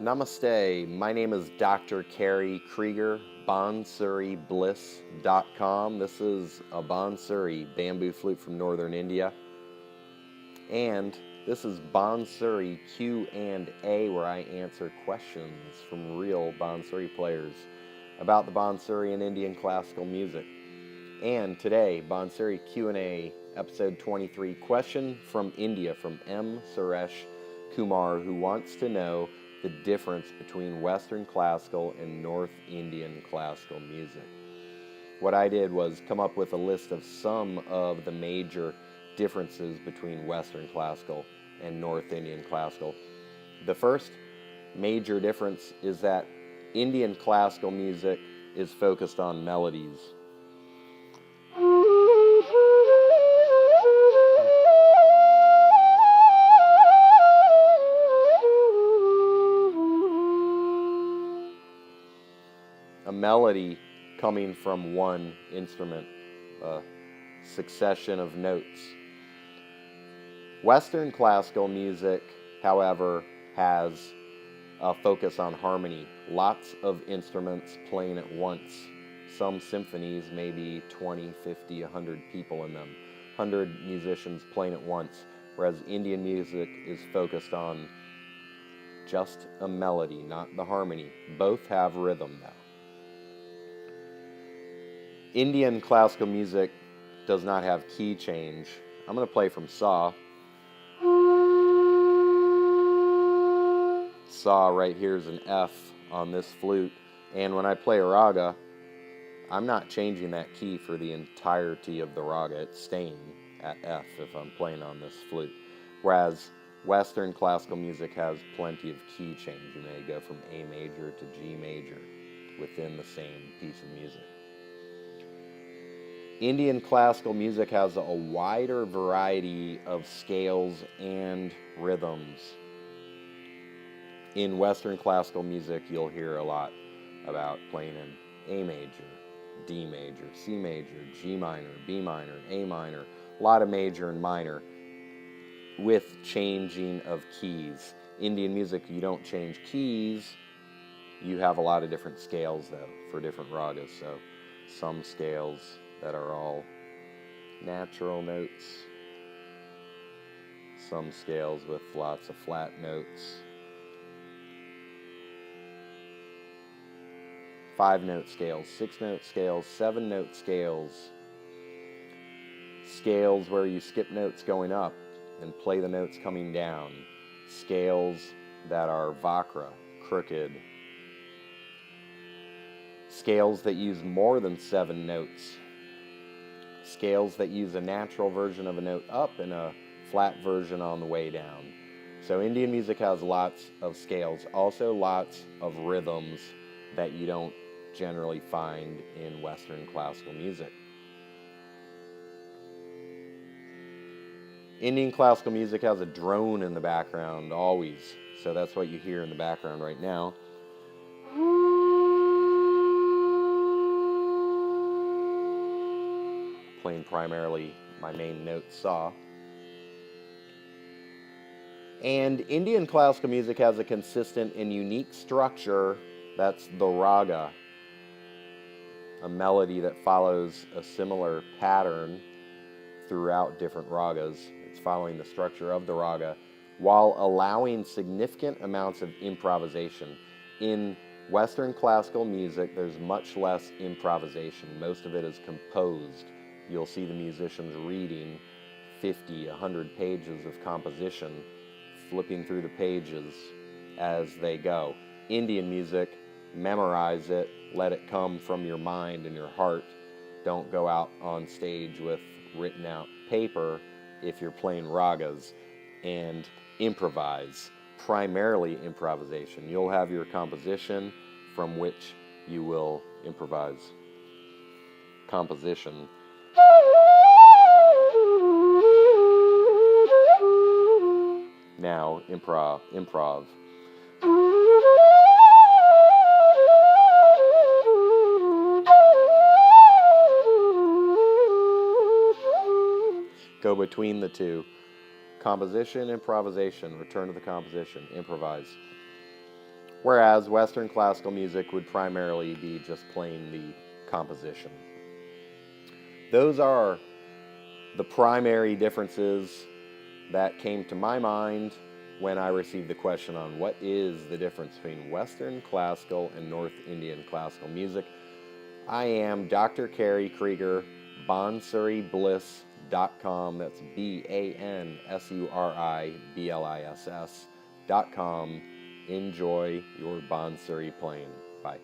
Namaste, my name is Dr. Kerry Kriger, BansuriBliss.com. This is a Bansuri bamboo flute from northern India. And this is Bansuri Q A, where I answer questions from real Bansuri players about the Bansuri and Indian classical music. And today, Bansuri Q A, episode 23, question from India from M. Suresh Kumar, who wants to know the difference between Western classical and North Indian classical music. What I did was come up with a list of some of the major differences between Western classical and North Indian classical. The first major difference is that Indian classical music is focused on melodies. A melody coming from one instrument, a succession of notes. Western classical music, however, has a focus on harmony. Lots of instruments playing at once. Some symphonies, maybe 20, 50, 100 people in them. 100 musicians playing at once. Whereas Indian music is focused on just a melody, not the harmony. Both have rhythm, though. Indian classical music does not have key change. I'm going to play from Sa. Sa right here is an F on this flute. And when I play a raga, I'm not changing that key for the entirety of the raga. It's staying at F if I'm playing on this flute. Whereas Western classical music has plenty of key change. You may go from A major to G major within the same piece of music. Indian classical music has a wider variety of scales and rhythms. In Western classical music, you'll hear a lot about playing in A major, D major, C major, G minor, B minor, A minor, a lot of major and minor with changing of keys. Indian music, you don't change keys. You have a lot of different scales, though, for different ragas. So some scales that are all natural notes, some scales with lots of flat notes, 5-note scales, 6-note scales, 7-note scales, scales where you skip notes going up and play the notes coming down, scales that are vakra, crooked, scales that use more than 7 notes, scales that use a natural version of a note up and a flat version on the way down. So Indian music has lots of scales, also lots of rhythms that you don't generally find in Western classical music. Indian classical music has a drone in the background always, so that's what you hear in the background right now. Playing primarily my main note Sa. And Indian classical music has a consistent and unique structure, that's the raga, a melody that follows a similar pattern throughout different ragas. It's following the structure of the raga while allowing significant amounts of improvisation. In Western classical music, there's much less improvisation. Most of it is composed. You'll see the musicians reading 50, 100 pages of composition, flipping through the pages as they go. Indian music, memorize it, let it come from your mind and your heart. Don't go out on stage with written out paper if you're playing ragas, and improvise, primarily improvisation. You'll have your composition from which you will improvise. Composition. Now, improv. Go between the two. Composition, improvisation, return to the composition, improvise. whereas Western classical music would primarily be just playing the composition. Those are the primary differences that came to my mind when I received the question on what is the difference between Western classical and North Indian classical music. I am Dr. Kerry Kriger, BansuriBliss.com. That's BansuriBliss.com. Enjoy your Bansuri playing. Bye.